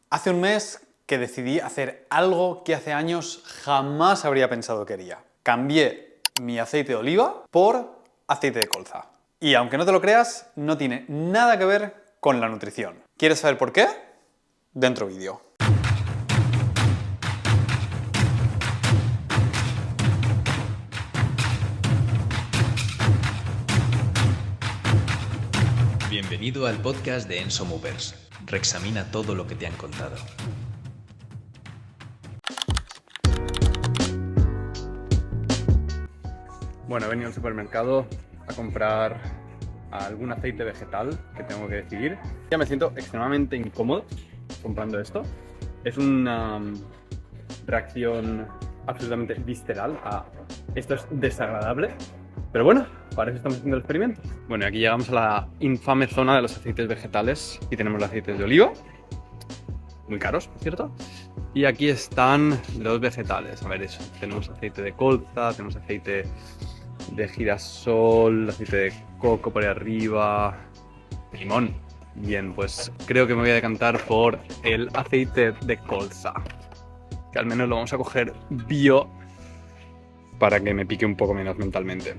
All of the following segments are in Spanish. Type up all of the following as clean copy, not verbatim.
Hace un mes que decidí hacer algo que hace años jamás habría pensado que haría. Cambié mi aceite de oliva por aceite de colza. Y aunque no te lo creas, no tiene nada que ver con la nutrición. ¿Quieres saber por qué? Dentro vídeo. Bienvenido al podcast de Enso Movers. Reexamina todo lo que te han contado. Bueno, he venido al supermercado a comprar algún aceite vegetal que tengo que decidir. Ya me siento extremadamente incómodo comprando esto. Es una reacción absolutamente visceral a esto es desagradable. Pero bueno, para eso estamos haciendo el experimento. Bueno, y aquí llegamos a la infame zona de los aceites vegetales y tenemos los aceites de oliva. Muy caros, por cierto. Y aquí están los vegetales. A ver, eso. Tenemos aceite de colza, tenemos aceite de girasol, aceite de coco por ahí arriba, limón. Bien, pues creo que me voy a decantar por el aceite de colza, que al menos lo vamos a coger bio para que me pique un poco menos mentalmente.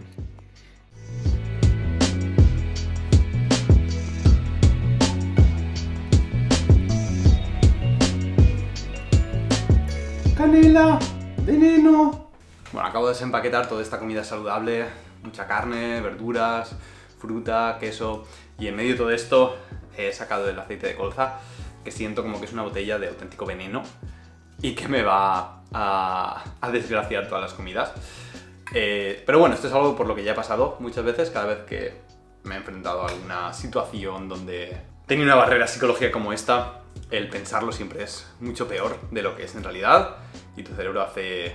¡Canela! ¡Veneno! Bueno, acabo de desempaquetar toda esta comida saludable, mucha carne, verduras, fruta, queso, y en medio de todo esto he sacado el aceite de colza, que siento como que es una botella de auténtico veneno y que me va a desgraciar todas las comidas. Pero bueno, esto es algo por lo que ya he pasado muchas veces, cada vez que me he enfrentado a alguna situación donde tenía una barrera psicológica como esta, el pensarlo siempre es mucho peor de lo que es en realidad, y tu cerebro hace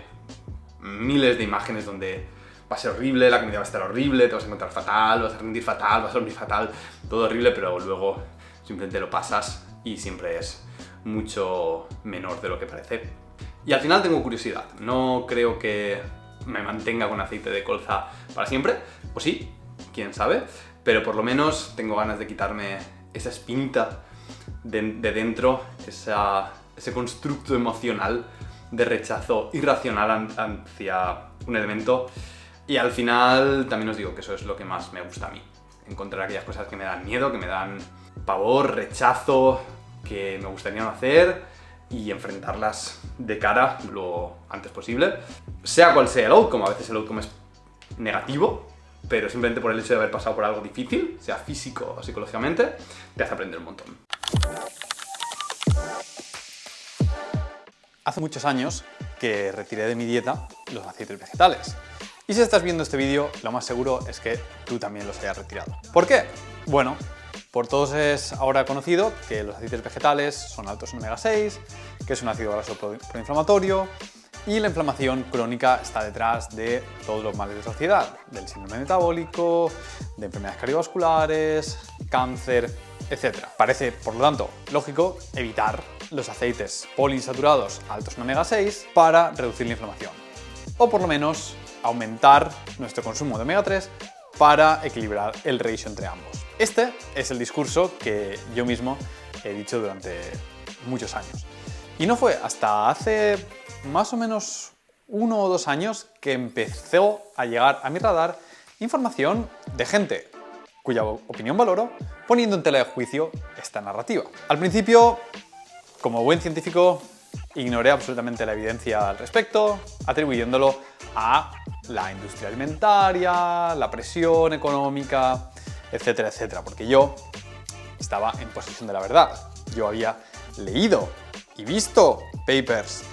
miles de imágenes donde va a ser horrible, la comida va a estar horrible, te vas a encontrar fatal, vas a rendir fatal, vas a dormir fatal, todo horrible, pero luego simplemente lo pasas y siempre es mucho menor de lo que parece. Y al final tengo curiosidad, no creo que me mantenga con aceite de colza para siempre, o sí, quién sabe, pero por lo menos tengo ganas de quitarme esa espinita de dentro, ese constructo emocional de rechazo irracional hacia un elemento. Y al final también os digo que eso es lo que más me gusta a mí, encontrar aquellas cosas que me dan miedo, que me dan pavor, rechazo, que me gustaría no hacer y enfrentarlas de cara lo antes posible, sea cual sea el outcome. A veces el outcome es negativo, pero simplemente por el hecho de haber pasado por algo difícil, sea físico o psicológicamente, te hace aprender un montón. Hace muchos años que retiré de mi dieta los aceites vegetales. Y si estás viendo este vídeo, lo más seguro es que tú también los hayas retirado. ¿Por qué? Bueno, por todos es ahora conocido que los aceites vegetales son altos en omega 6, que es un ácido graso proinflamatorio, y la inflamación crónica está detrás de todos los males de sociedad, del síndrome metabólico, de enfermedades cardiovasculares, cáncer, etc. Parece, por lo tanto, lógico evitar los aceites poliinsaturados altos en omega 6 para reducir la inflamación, o por lo menos aumentar nuestro consumo de omega 3 para equilibrar el ratio entre ambos. Este es el discurso que yo mismo he dicho durante muchos años. Y no fue hasta hace más o menos 1 o 2 años que empezó a llegar a mi radar información de gente cuya opinión valoro, poniendo en tela de juicio esta narrativa. Al principio, como buen científico, ignoré absolutamente la evidencia al respecto, atribuyéndolo a la industria alimentaria, la presión económica, etcétera, etcétera, porque yo estaba en posesión de la verdad. Yo había leído y visto papers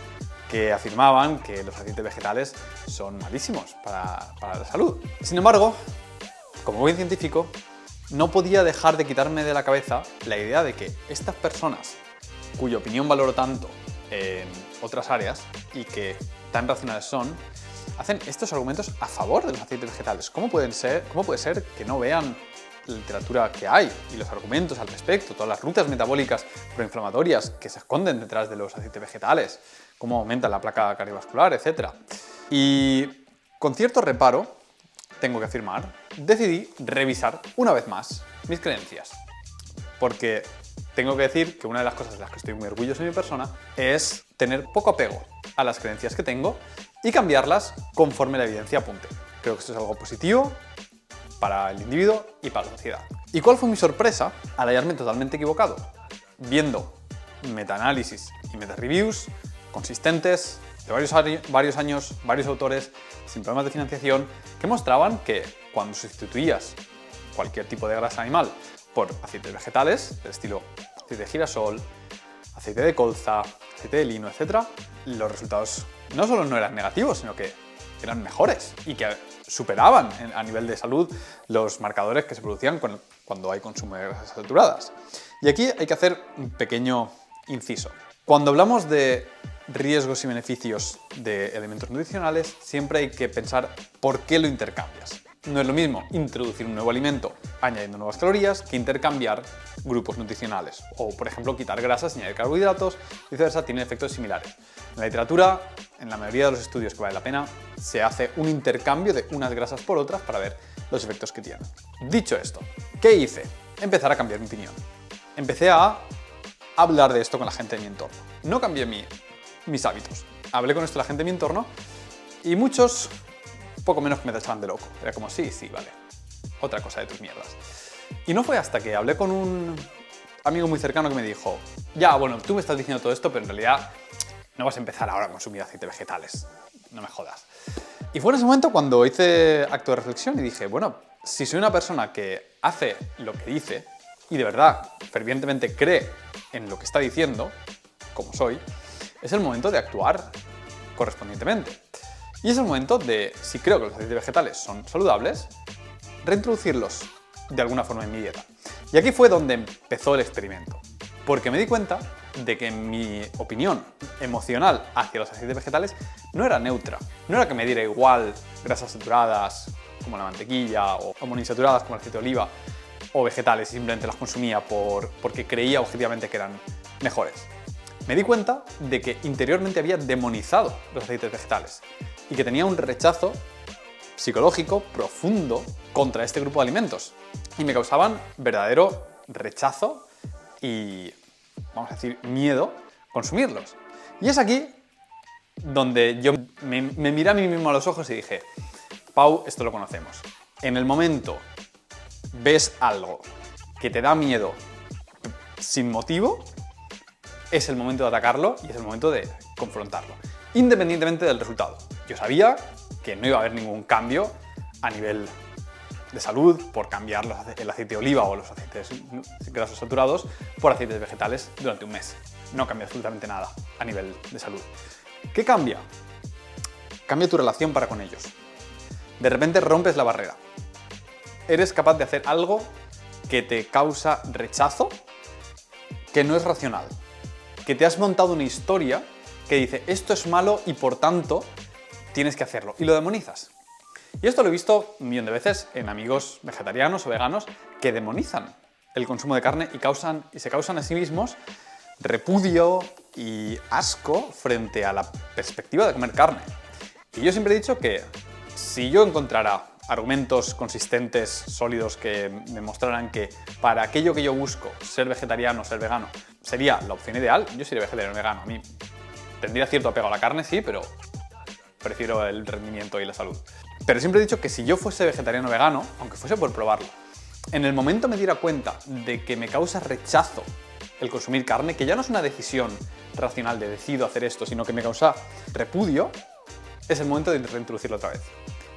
que afirmaban que los aceites vegetales son malísimos para la salud. Sin embargo, como buen científico, no podía dejar de quitarme de la cabeza la idea de que estas personas, cuya opinión valoro tanto en otras áreas y que tan racionales son, hacen estos argumentos a favor de los aceites vegetales. ¿Cómo puede ser que no vean la literatura que hay y los argumentos al respecto, todas las rutas metabólicas proinflamatorias que se esconden detrás de los aceites vegetales, cómo aumenta la placa cardiovascular, etcétera? Y con cierto reparo, tengo que afirmar, decidí revisar una vez más mis creencias. Porque tengo que decir que una de las cosas de las que estoy muy orgulloso de mi persona es tener poco apego a las creencias que tengo y cambiarlas conforme la evidencia apunte. Creo que esto es algo positivo para el individuo y para la sociedad. ¿Y cuál fue mi sorpresa al hallarme totalmente equivocado? Viendo metaanálisis y meta-reviews consistentes de varios años, varios autores, sin problemas de financiación, que mostraban que cuando sustituías cualquier tipo de grasa animal por aceites vegetales, del estilo aceite de girasol, aceite de colza, aceite de lino, etc., los resultados no solo no eran negativos, sino que eran mejores y que superaban a nivel de salud los marcadores que se producían cuando hay consumo de grasas saturadas. Y aquí hay que hacer un pequeño inciso. Cuando hablamos de riesgos y beneficios de elementos nutricionales, siempre hay que pensar por qué lo intercambias. No es lo mismo introducir un nuevo alimento añadiendo nuevas calorías que intercambiar grupos nutricionales. O, por ejemplo, quitar grasas y añadir carbohidratos, y viceversa, tienen efectos similares. En la literatura, en la mayoría de los estudios que vale la pena, se hace un intercambio de unas grasas por otras para ver los efectos que tienen. Dicho esto, ¿qué hice? Empezar a cambiar mi opinión. Empecé a hablar de esto con la gente de mi entorno. No cambié mis hábitos. Hablé con esto la gente de mi entorno y muchos poco menos que me tachaban de loco. Era como, sí, vale, otra cosa de tus mierdas. Y no fue hasta que hablé con un amigo muy cercano que me dijo, ya, bueno, tú me estás diciendo todo esto, pero en realidad no vas a empezar ahora a consumir aceites vegetales. No me jodas. Y fue en ese momento cuando hice acto de reflexión y dije, bueno, si soy una persona que hace lo que dice y de verdad fervientemente cree en lo que está diciendo, como soy, es el momento de actuar correspondientemente. Y es el momento de, si creo que los aceites vegetales son saludables, reintroducirlos de alguna forma en mi dieta. Y aquí fue donde empezó el experimento, porque me di cuenta de que mi opinión emocional hacia los aceites vegetales no era neutra. No era que me diera igual grasas saturadas como la mantequilla o monoinsaturadas como el aceite de oliva o vegetales y simplemente las consumía porque creía objetivamente que eran mejores. Me di cuenta de que interiormente había demonizado los aceites vegetales y que tenía un rechazo psicológico profundo contra este grupo de alimentos y me causaban verdadero rechazo y, vamos a decir, miedo consumirlos. Y es aquí donde yo me miré a mí mismo a los ojos y dije, Pau, esto lo conocemos. En el momento ves algo que te da miedo sin motivo, es el momento de atacarlo y es el momento de confrontarlo, independientemente del resultado. Yo sabía que no iba a haber ningún cambio a nivel de salud por cambiar el aceite de oliva o los aceites grasos saturados por aceites vegetales durante un mes. No cambia absolutamente nada a nivel de salud. ¿Qué cambia? Cambia tu relación para con ellos. De repente rompes la barrera. Eres capaz de hacer algo que te causa rechazo, que no es racional, que te has montado una historia que dice esto es malo y por tanto tienes que hacerlo, y lo demonizas. Y esto lo he visto un millón de veces en amigos vegetarianos o veganos que demonizan el consumo de carne y se causan a sí mismos repudio y asco frente a la perspectiva de comer carne. Y yo siempre he dicho que si yo encontrara argumentos consistentes, sólidos, que me mostraran que para aquello que yo busco, ser vegetariano, ser vegano, sería la opción ideal, yo sería vegetariano o vegano. A mí tendría cierto apego a la carne, sí, pero prefiero el rendimiento y la salud. Pero siempre he dicho que si yo fuese vegetariano o vegano, aunque fuese por probarlo, en el momento me diera cuenta de que me causa rechazo el consumir carne, que ya no es una decisión racional de decido hacer esto, sino que me causa repudio, es el momento de reintroducirlo otra vez.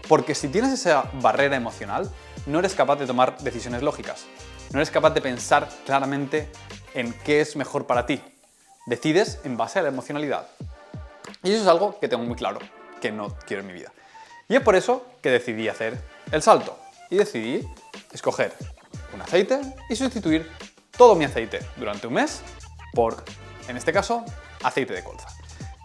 Porque si tienes esa barrera emocional, no eres capaz de tomar decisiones lógicas. No eres capaz de pensar claramente en qué es mejor para ti. Decides en base a la emocionalidad. Y eso es algo que tengo muy claro, que no quiero en mi vida. Y es por eso que decidí hacer el salto. Y decidí escoger un aceite y sustituir todo mi aceite durante un mes por, en este caso, aceite de colza.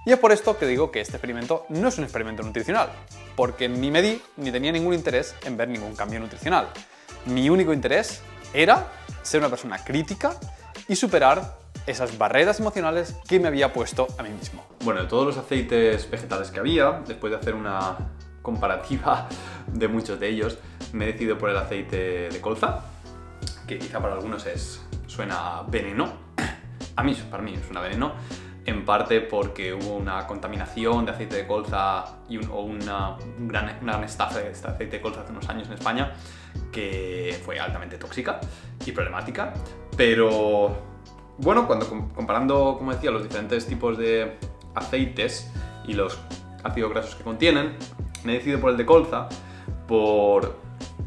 Y es por esto que digo que este experimento no es un experimento nutricional, porque ni me di ni tenía ningún interés en ver ningún cambio nutricional. Mi único interés era ser una persona crítica y superar esas barreras emocionales que me había puesto a mí mismo. Bueno, de todos los aceites vegetales que había, después de hacer una comparativa de muchos de ellos, me he decidido por el aceite de colza, que quizá para algunos suena a veneno, para mí es un veneno, en parte porque hubo una contaminación de aceite de colza o una gran estafa de este aceite de colza hace unos años en España que fue altamente tóxica y problemática. Pero bueno, cuando comparando, como decía, los diferentes tipos de aceites y los ácidos grasos que contienen, me he decidido por el de colza por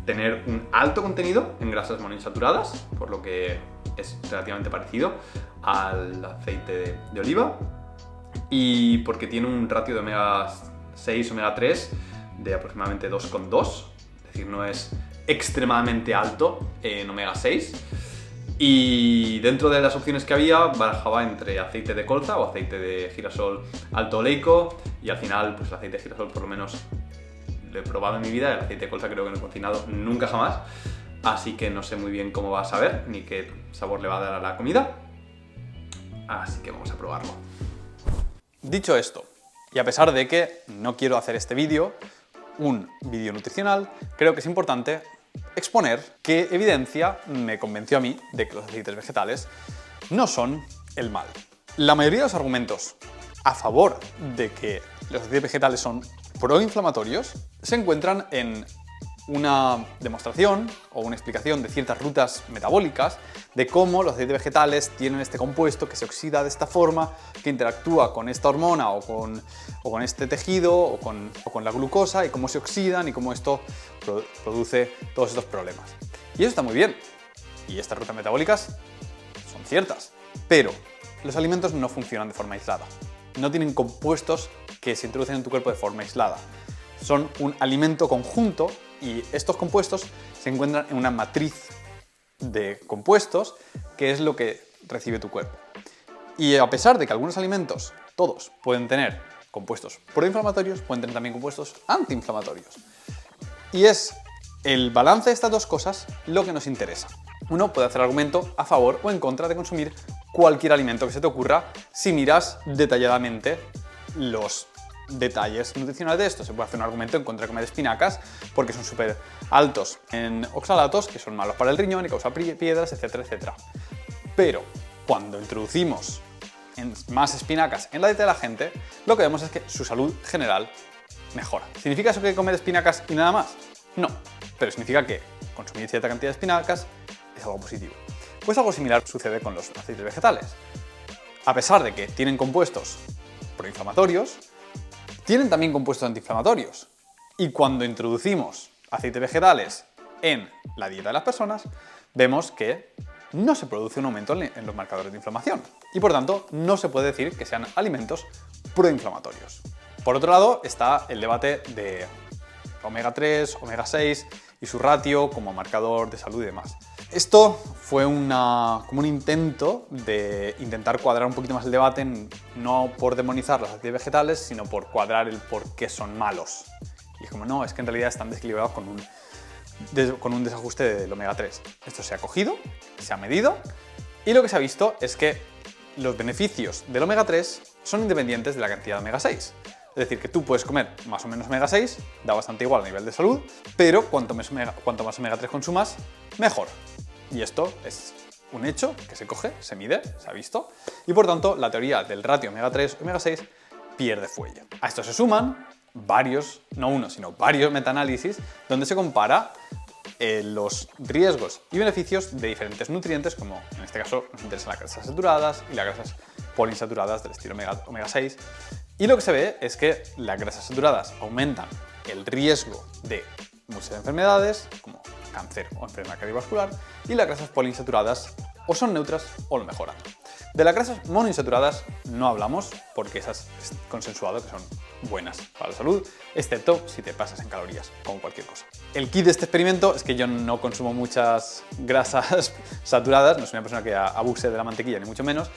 tener un alto contenido en grasas monoinsaturadas, por lo que es relativamente parecido al aceite de oliva, y porque tiene un ratio de omega 6, omega 3 de aproximadamente 2,2, es decir, no es extremadamente alto en omega 6. Y dentro de las opciones que había, barajaba entre aceite de colza o aceite de girasol alto oleico, y al final, pues el aceite de girasol por lo menos lo he probado en mi vida, el aceite de colza creo que no he cocinado nunca jamás, así que no sé muy bien cómo va a saber ni qué sabor le va a dar a la comida, así que vamos a probarlo. Dicho esto, y a pesar de que no quiero hacer este vídeo, un vídeo nutricional, creo que es importante exponer qué evidencia me convenció a mí de que los aceites vegetales no son el mal. La mayoría de los argumentos a favor de que los aceites vegetales son proinflamatorios se encuentran en una demostración o una explicación de ciertas rutas metabólicas de cómo los aceites vegetales tienen este compuesto que se oxida de esta forma, que interactúa con esta hormona o con este tejido o con la glucosa, y cómo se oxidan y cómo esto produce todos estos problemas. Y eso está muy bien, y estas rutas metabólicas son ciertas, pero los alimentos no funcionan de forma aislada. No tienen compuestos que se introducen en tu cuerpo de forma aislada. Son un alimento conjunto y estos compuestos se encuentran en una matriz de compuestos que es lo que recibe tu cuerpo. Y a pesar de que algunos alimentos, todos, pueden tener compuestos proinflamatorios, pueden tener también compuestos antiinflamatorios. Y es el balance de estas dos cosas lo que nos interesa. Uno puede hacer argumento a favor o en contra de consumir cualquier alimento que se te ocurra si miras detalladamente los detalles nutricionales de esto. Se puede hacer un argumento en contra de comer espinacas porque son súper altos en oxalatos, que son malos para el riñón y causan piedras, etcétera, etcétera. Pero cuando introducimos más espinacas en la dieta de la gente, lo que vemos es que su salud general mejora. ¿Significa eso que comer espinacas y nada más? No, pero significa que consumir cierta cantidad de espinacas es algo positivo. Pues algo similar sucede con los aceites vegetales. A pesar de que tienen compuestos proinflamatorios, tienen también compuestos antiinflamatorios. Y cuando introducimos aceites vegetales en la dieta de las personas, vemos que no se produce un aumento en los marcadores de inflamación. Y por tanto, no se puede decir que sean alimentos proinflamatorios. Por otro lado, está el debate de omega 3, omega 6 y su ratio como marcador de salud y demás. Esto fue como un intento de intentar cuadrar un poquito más el debate, no por demonizar los aceites vegetales, sino por cuadrar el por qué son malos. Y es como, no, es que en realidad están desequilibrados con un desajuste del omega 3. Esto se ha cogido, se ha medido, y lo que se ha visto es que los beneficios del omega 3 son independientes de la cantidad de omega 6. Es decir, que tú puedes comer más o menos omega 6, da bastante igual a nivel de salud, pero cuanto más omega 3 consumas, mejor. Y esto es un hecho que se coge, se mide, se ha visto, y por tanto la teoría del ratio omega 3, omega 6 pierde fuelle. A esto se suman varios, no uno, sino varios metaanálisis donde se compara los riesgos y beneficios de diferentes nutrientes, como en este caso nos interesan las grasas saturadas y las grasas poliinsaturadas del estilo omega 6. Y lo que se ve es que las grasas saturadas aumentan el riesgo de muchas enfermedades, como cáncer o enfermedad cardiovascular, y las grasas poliinsaturadas o son neutras o lo mejoran. De las grasas monoinsaturadas no hablamos porque esas es consensuado que son buenas para la salud, excepto si te pasas en calorías, como cualquier cosa. El kit de este experimento es que yo no consumo muchas grasas saturadas, no soy una persona que abuse de la mantequilla, ni mucho menos,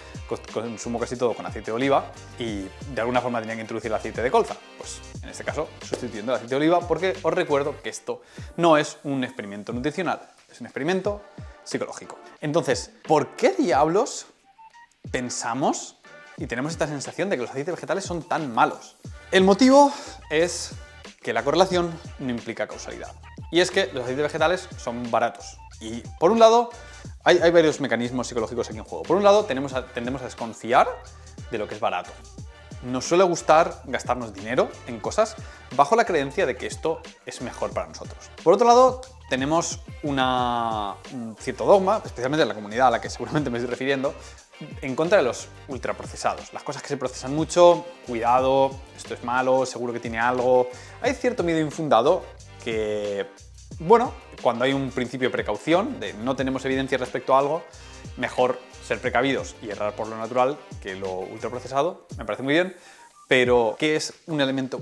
consumo casi todo con aceite de oliva y de alguna forma tenía que introducir el aceite de colza. Pues en este caso sustituyendo el aceite de oliva, porque os recuerdo que esto no es un experimento nutricional, es un experimento psicológico. Entonces, ¿por qué diablos pensamos y tenemos esta sensación de que los aceites vegetales son tan malos? El motivo es que la correlación no implica causalidad. Y es que los aceites vegetales son baratos. Y por un lado, hay varios mecanismos psicológicos aquí en juego. Por un lado, tendemos a desconfiar de lo que es barato. Nos suele gustar gastarnos dinero en cosas bajo la creencia de que esto es mejor para nosotros. Por otro lado, tenemos un cierto dogma, especialmente en la comunidad a la que seguramente me estoy refiriendo, en contra de los ultraprocesados. Las cosas que se procesan mucho, cuidado, esto es malo, seguro que tiene algo. Hay cierto miedo infundado que, bueno, cuando hay un principio de precaución, de no tenemos evidencia respecto a algo, mejor ser precavidos y errar por lo natural que lo ultraprocesado, me parece muy bien, pero ¿qué es un alimento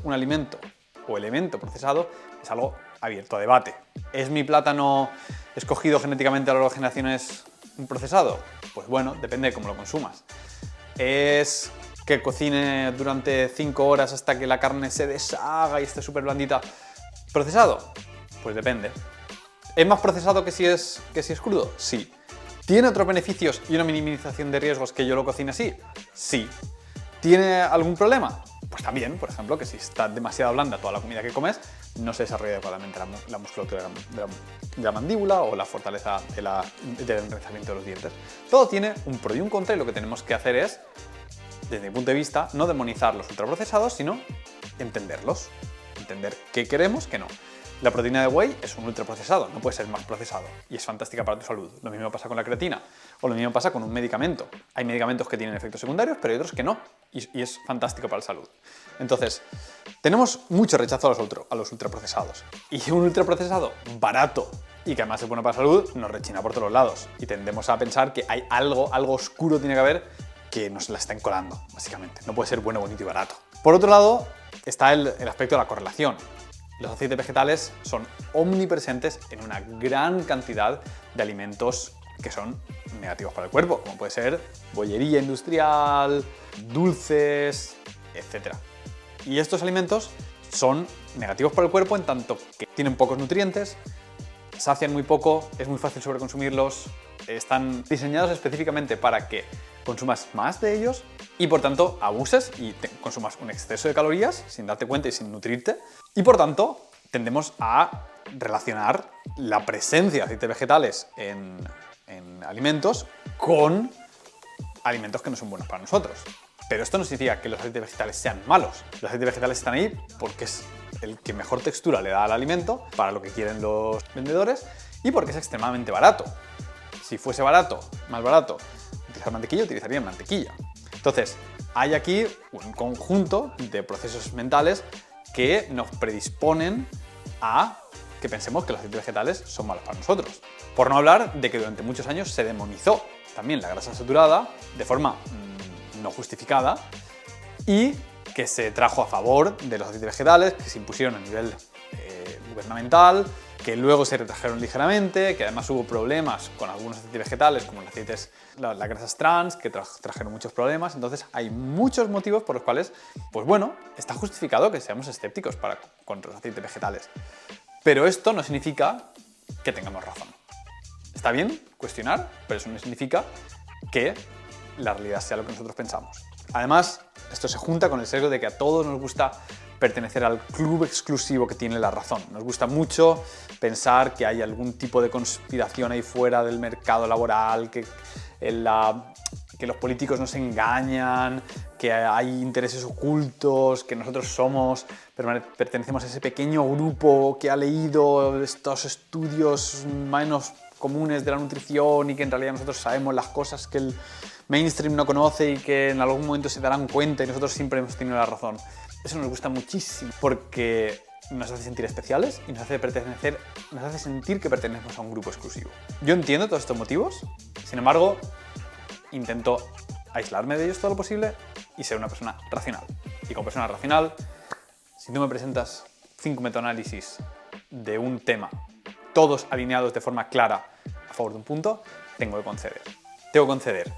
o elemento procesado? Es algo abierto a debate. ¿Es mi plátano escogido genéticamente a lo largo de generaciones un procesado? Pues bueno, depende de cómo lo consumas. ¿Es que cocine durante 5 horas hasta que la carne se deshaga y esté súper blandita procesado? Pues depende. ¿Es más procesado que si es crudo? Sí. ¿Tiene otros beneficios y una minimización de riesgos que yo lo cocine así? Sí. ¿Tiene algún problema? Pues también, por ejemplo, que si está demasiado blanda toda la comida que comes, no se desarrolla adecuadamente la musculatura de la mandíbula o la fortaleza del enraizamiento de los dientes. Todo tiene un pro y un contra, y lo que tenemos que hacer es, desde mi punto de vista, no demonizar los ultraprocesados, sino entenderlos. Entender qué queremos, qué no. La proteína de whey es un ultraprocesado, no puede ser más procesado y es fantástica para tu salud. Lo mismo pasa con la creatina o lo mismo pasa con un medicamento. Hay medicamentos que tienen efectos secundarios, pero hay otros que no y es fantástico para la salud. Entonces, tenemos mucho rechazo a los ultraprocesados y un ultraprocesado barato y que además es bueno para la salud nos rechina por todos lados y tendemos a pensar que hay algo oscuro tiene que haber que nos la están colando, básicamente. No puede ser bueno, bonito y barato. Por otro lado, está el aspecto de la correlación. Los aceites vegetales son omnipresentes en una gran cantidad de alimentos que son negativos para el cuerpo, como puede ser bollería industrial, dulces, etc. Y estos alimentos son negativos para el cuerpo en tanto que tienen pocos nutrientes, sacian muy poco, es muy fácil sobreconsumirlos, están diseñados específicamente para que consumas más de ellos y por tanto abuses y consumas un exceso de calorías sin darte cuenta y sin nutrirte, y por tanto tendemos a relacionar la presencia de aceites vegetales en alimentos con alimentos que no son buenos para nosotros. Pero esto no significa que los aceites vegetales sean malos. Los aceites vegetales están ahí porque es el que mejor textura le da al alimento para lo que quieren los vendedores y porque es extremadamente barato. Si fuese más barato utilizar mantequilla, utilizarían mantequilla. Entonces, hay aquí un conjunto de procesos mentales que nos predisponen a que pensemos que los aceites vegetales son malos para nosotros. Por no hablar de que durante muchos años se demonizó también la grasa saturada de forma no justificada y que se trajo a favor de los aceites vegetales, que se impusieron a nivel gubernamental, que luego se retrajeron ligeramente, que además hubo problemas con algunos aceites vegetales, como las grasas trans, que trajeron muchos problemas. Entonces hay muchos motivos por los cuales, pues bueno, está justificado que seamos escépticos contra los aceites vegetales. Pero esto no significa que tengamos razón. Está bien cuestionar, pero eso no significa que la realidad sea lo que nosotros pensamos. Además, esto se junta con el sesgo de que a todos nos gusta pertenecer al club exclusivo que tiene la razón. Nos gusta mucho pensar que hay algún tipo de conspiración ahí fuera del mercado laboral, que los políticos nos engañan, que hay intereses ocultos, que nosotros pertenecemos a ese pequeño grupo que ha leído estos estudios menos comunes de la nutrición y que en realidad nosotros sabemos las cosas que el mainstream no conoce y que en algún momento se darán cuenta y nosotros siempre hemos tenido la razón. Eso nos gusta muchísimo porque nos hace sentir especiales y nos hace sentir que pertenecemos a un grupo exclusivo. Yo entiendo todos estos motivos, sin embargo, intento aislarme de ellos todo lo posible y ser una persona racional. Y como persona racional, si tú me presentas 5 metaanálisis de un tema, todos alineados de forma clara a favor de un punto, tengo que conceder. Tengo que conceder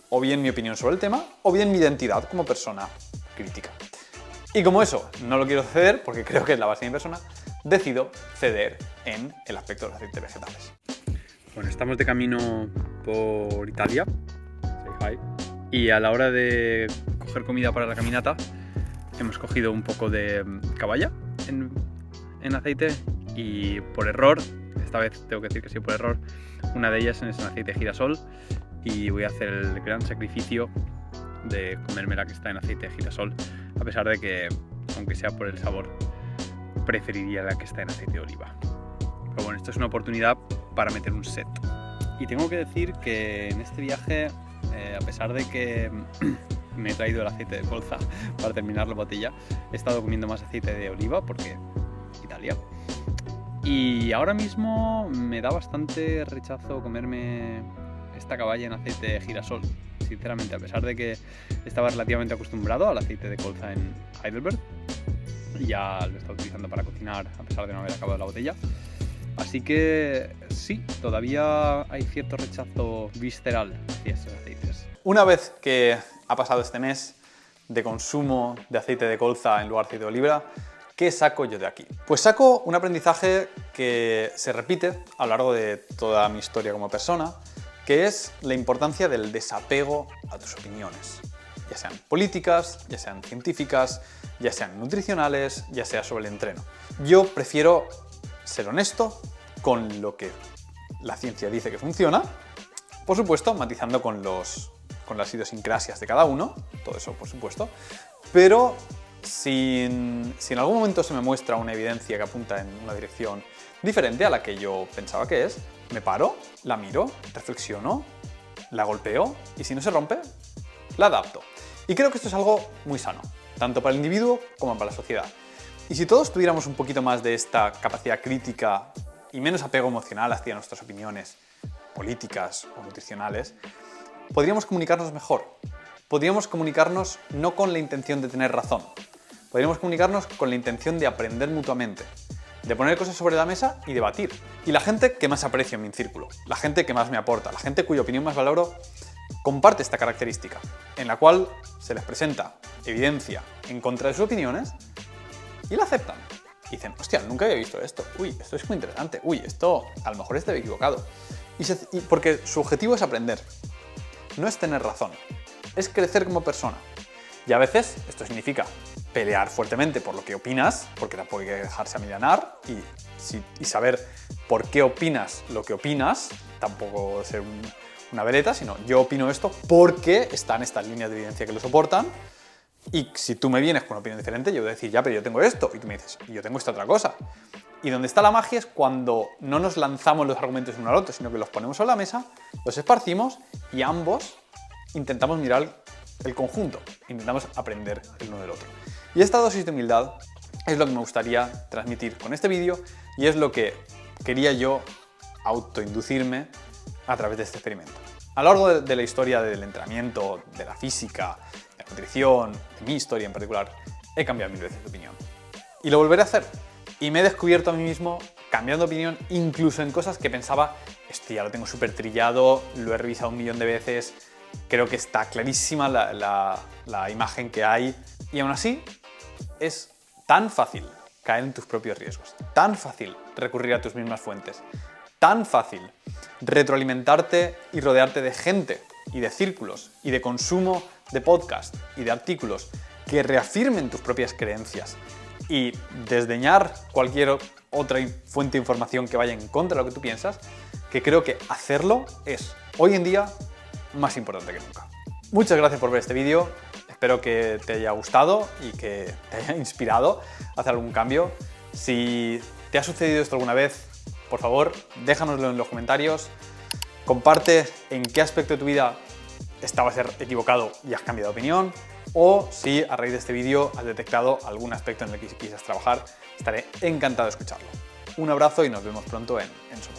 o bien mi opinión sobre el tema o bien mi identidad como persona crítica. Y como eso no lo quiero ceder, porque creo que es la base de mi persona, decido ceder en el aspecto de los aceites vegetales. Bueno, estamos de camino por Italia, y a la hora de coger comida para la caminata hemos cogido un poco de caballa en aceite y por error, esta vez tengo que decir que sí por error, una de ellas es en aceite de girasol y voy a hacer el gran sacrificio de comerme la que está en aceite de girasol, a pesar de que, aunque sea por el sabor, preferiría la que está en aceite de oliva. Pero bueno, esto es una oportunidad para meter un set. Y tengo que decir que en este viaje, a pesar de que me he traído el aceite de colza para terminar la botella, he estado comiendo más aceite de oliva porque Italia. Y ahora mismo me da bastante rechazo comerme esta caballa en aceite de girasol. Sinceramente, a pesar de que estaba relativamente acostumbrado al aceite de colza en Heidelberg, ya lo he estado utilizando para cocinar a pesar de no haber acabado la botella. Así que sí, todavía hay cierto rechazo visceral hacia estos aceites. Una vez que ha pasado este mes de consumo de aceite de colza en lugar de aceite de oliva, ¿qué saco yo de aquí? Pues saco un aprendizaje que se repite a lo largo de toda mi historia como persona, que es la importancia del desapego a tus opiniones, ya sean políticas, ya sean científicas, ya sean nutricionales, ya sea sobre el entreno. Yo prefiero ser honesto con lo que la ciencia dice que funciona, por supuesto, matizando con las idiosincrasias de cada uno, todo eso por supuesto, pero si en algún momento se me muestra una evidencia que apunta en una dirección diferente a la que yo pensaba que es, me paro, la miro, reflexiono, la golpeo y si no se rompe, la adapto. Y creo que esto es algo muy sano, tanto para el individuo como para la sociedad. Y si todos tuviéramos un poquito más de esta capacidad crítica y menos apego emocional hacia nuestras opiniones políticas o nutricionales, podríamos comunicarnos mejor. Podríamos comunicarnos no con la intención de tener razón, podríamos comunicarnos con la intención de aprender mutuamente, de poner cosas sobre la mesa y debatir. Y la gente que más aprecio en mi círculo, la gente que más me aporta, la gente cuya opinión más valoro, comparte esta característica, en la cual se les presenta evidencia en contra de sus opiniones y la aceptan. Y dicen, hostia, nunca había visto esto, uy, esto es muy interesante, uy, esto a lo mejor estoy equivocado. Porque su objetivo es aprender, no es tener razón, es crecer como persona. Y a veces esto significa pelear fuertemente por lo que opinas, porque tampoco hay que dejarse amilanar y saber por qué opinas lo que opinas, tampoco ser una veleta, sino yo opino esto porque están estas líneas de evidencia que lo soportan. Y si tú me vienes con una opinión diferente, yo voy a decir, ya, pero yo tengo esto. Y tú me dices, y yo tengo esta otra cosa. Y donde está la magia es cuando no nos lanzamos los argumentos uno al otro, sino que los ponemos sobre la mesa, los esparcimos y ambos intentamos mirar el conjunto, intentamos aprender el uno del otro. Y esta dosis de humildad es lo que me gustaría transmitir con este vídeo y es lo que quería yo autoinducirme a través de este experimento. A lo largo de la historia del entrenamiento, de la física, de la nutrición, de mi historia en particular, he cambiado 1000 veces de opinión. Y lo volveré a hacer. Y me he descubierto a mí mismo cambiando de opinión incluso en cosas que pensaba, esto ya lo tengo súper trillado, lo he revisado 1.000.000 de veces, creo que está clarísima la imagen que hay. Y aún así, es tan fácil caer en tus propios riesgos, tan fácil recurrir a tus mismas fuentes, tan fácil retroalimentarte y rodearte de gente y de círculos y de consumo de podcast y de artículos que reafirmen tus propias creencias y desdeñar cualquier otra fuente de información que vaya en contra de lo que tú piensas, que creo que hacerlo es, hoy en día, más importante que nunca. Muchas gracias por ver este vídeo, espero que te haya gustado y que te haya inspirado a hacer algún cambio. Si te ha sucedido esto alguna vez, por favor, déjanoslo en los comentarios, comparte en qué aspecto de tu vida estabas equivocado y has cambiado de opinión, o si a raíz de este vídeo has detectado algún aspecto en el que quisieras trabajar, estaré encantado de escucharlo. Un abrazo y nos vemos pronto en Enso.